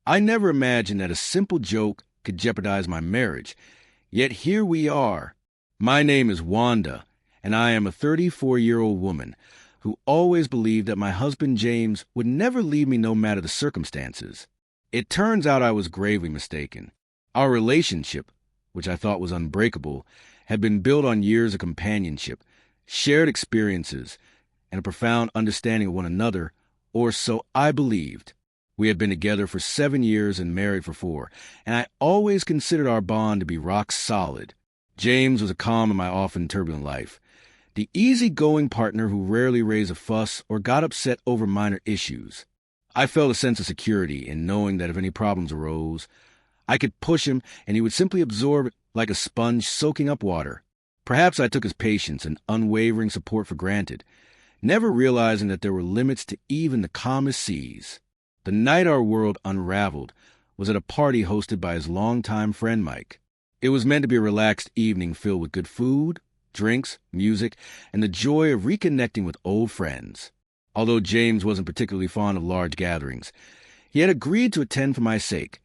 I never imagined that a simple joke could jeopardize my marriage. Yet here we are. My name is Wanda, and I am a 34-year-old woman who always believed that my husband James would never leave me no matter the circumstances. It turns out I was gravely mistaken. Our relationship, which I thought was unbreakable, had been built on years of companionship, shared experiences, and a profound understanding of one another, or so I believed. We had been together for 7 years and married for 4, and I always considered our bond to be rock solid. James was a calm in my often turbulent life, the easygoing partner who rarely raised a fuss or got upset over minor issues. I felt a sense of security in knowing that if any problems arose, I could push him and he would simply absorb it like a sponge soaking up water. Perhaps I took his patience and unwavering support for granted, never realizing that there were limits to even the calmest seas. The night our world unraveled was at a party hosted by his longtime friend Mike. It was meant to be a relaxed evening filled with good food, drinks, music, and the joy of reconnecting with old friends. Although James wasn't particularly fond of large gatherings, he had agreed to attend for my sake,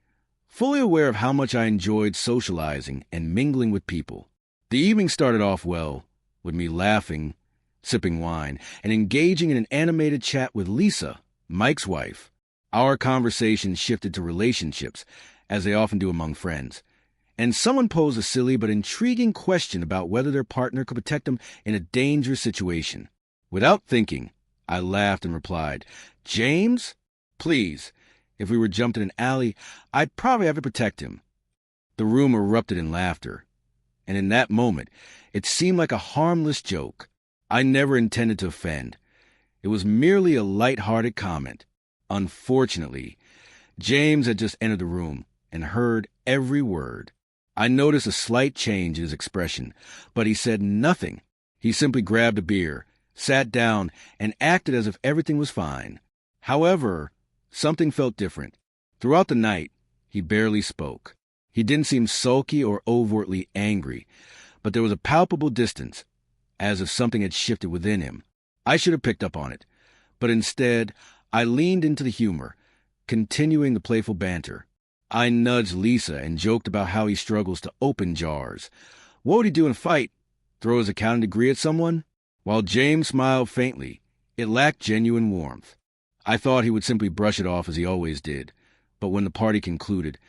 fully aware of how much I enjoyed socializing and mingling with people. The evening started off well, with me laughing, sipping wine, and engaging in an animated chat with Lisa, Mike's wife. Our conversation shifted to relationships, as they often do among friends, and someone posed a silly but intriguing question about whether their partner could protect them in a dangerous situation. Without thinking, I laughed and replied, "James? Please, if we were jumped in an alley, I'd probably have to protect him." The room erupted in laughter, and in that moment, it seemed like a harmless joke. I never intended to offend. It was merely a lighthearted comment. Unfortunately, James had just entered the room and heard every word. I noticed a slight change in his expression, but he said nothing. He simply grabbed a beer, sat down, and acted as if everything was fine. However, something felt different. Throughout the night, he barely spoke. He didn't seem sulky or overtly angry, but there was a palpable distance, as if something had shifted within him. I should have picked up on it, but instead, I leaned into the humor, continuing the playful banter. I nudged Lisa and joked about how he struggles to open jars. What would he do in a fight? Throw his accounting degree at someone? While James smiled faintly, it lacked genuine warmth. I thought he would simply brush it off as he always did, but when the party concluded,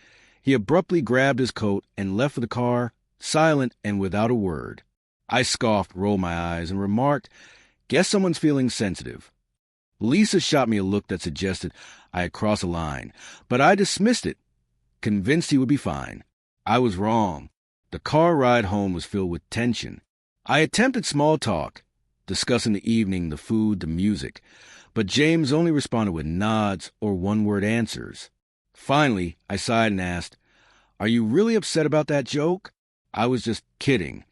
he abruptly grabbed his coat and left for the car, silent and without a word. I scoffed, rolled my eyes, and remarked, "Guess someone's feeling sensitive." Lisa shot me a look that suggested I had crossed a line, but I dismissed it, convinced he would be fine. I was wrong. The car ride home was filled with tension. I attempted small talk, discussing the evening, the food, the music, but James only responded with nods or one-word answers. Finally, I sighed and asked, "Are you really upset about that joke?" "I was just kidding."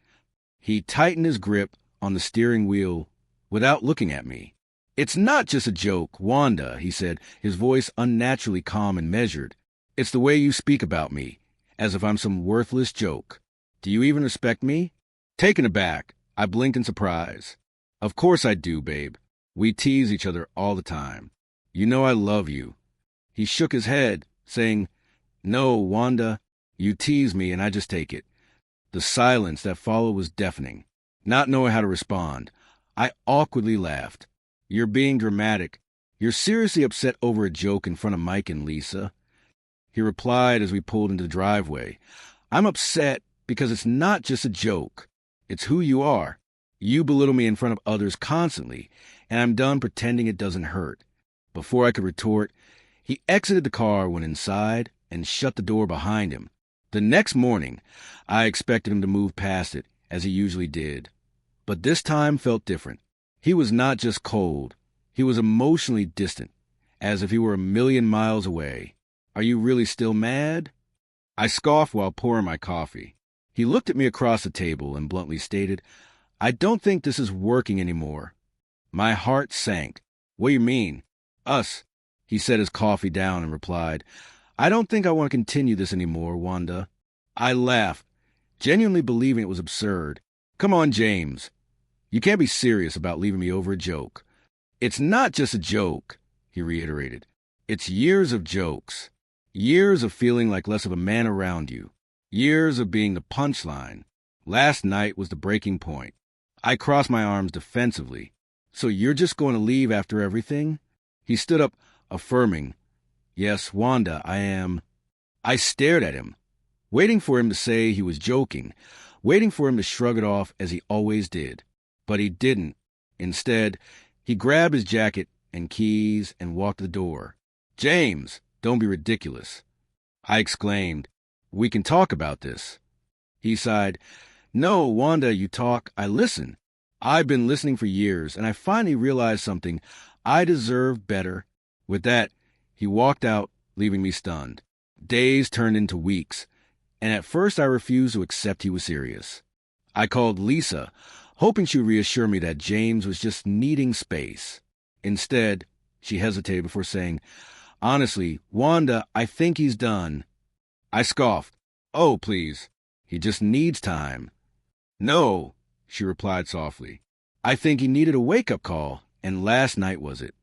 He tightened his grip on the steering wheel without looking at me. "It's not just a joke, Wanda," he said, his voice unnaturally calm and measured. "It's the way you speak about me, as if I'm some worthless joke. Do you even respect me?" Taken aback, I blinked in surprise. "Of course I do, babe. We tease each other all the time. You know I love you." He shook his head, saying, "No, Wanda, you tease me and I just take it." The silence that followed was deafening. Not knowing how to respond, I awkwardly laughed. "You're being dramatic. You're seriously upset over a joke in front of Mike and Lisa?" He replied as we pulled into the driveway, "I'm upset because it's not just a joke. It's who you are. You belittle me in front of others constantly, and I'm done pretending it doesn't hurt." Before I could retort, he exited the car, went inside, and shut the door behind him. The next morning, I expected him to move past it, as he usually did. But this time felt different. He was not just cold. He was emotionally distant, as if he were a million miles away. "Are you really still mad?" I scoffed while pouring my coffee. He looked at me across the table and bluntly stated, "I don't think this is working anymore." My heart sank. "What do you mean?" "Us." He set his coffee down and replied, "I don't think I want to continue this anymore, Wanda." I laughed, genuinely believing it was absurd. "Come on, James. You can't be serious about leaving me over a joke." "It's not just a joke," he reiterated. "It's years of jokes." Years of feeling like less of a man around you. Years of being the punchline. Last night was the breaking point. I crossed my arms defensively. So you're just going to leave after everything? He stood up, affirming. Yes, Wanda, I am. I stared at him, waiting for him to say he was joking, waiting for him to shrug it off as he always did. But he didn't. Instead, he grabbed his jacket and keys and walked to the door. James, don't be ridiculous. I exclaimed. We can talk about this. He sighed. No, Wanda, you talk, I listen. I've been listening for years, and I finally realized something. I deserve better. With that, he walked out, leaving me stunned. Days turned into weeks, and at first I refused to accept he was serious. I called Lisa, hoping she would reassure me that James was just needing space. Instead, she hesitated before saying, Honestly, Wanda, I think he's done. I scoffed. Oh, please. He just needs time. No, she replied softly. I think he needed a wake-up call, and last night was it.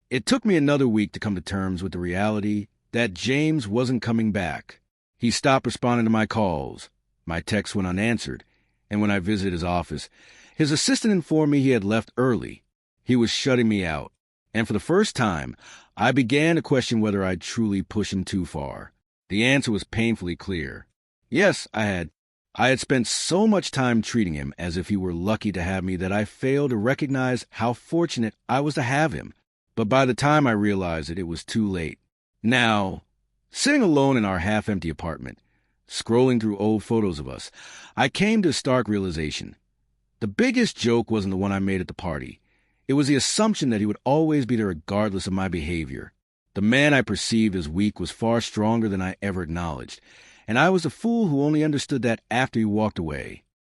It took me another week to come to terms with the reality that James wasn't coming back. He stopped responding to my calls. My texts went unanswered, and when I visited his office, his assistant informed me he had left early. He was shutting me out, and for the first time, I began to question whether I'd truly pushed him too far. The answer was painfully clear. Yes, I had spent so much time treating him as if he were lucky to have me that I failed to recognize how fortunate I was to have him. But by the time I realized it was too late. Now, sitting alone in our half-empty apartment, scrolling through old photos of us, I came to a stark realization. The biggest joke wasn't the one I made at the party. It was the assumption that he would always be there regardless of my behavior. The man I perceived as weak was far stronger than I ever acknowledged, and I was a fool who only understood that after he walked away.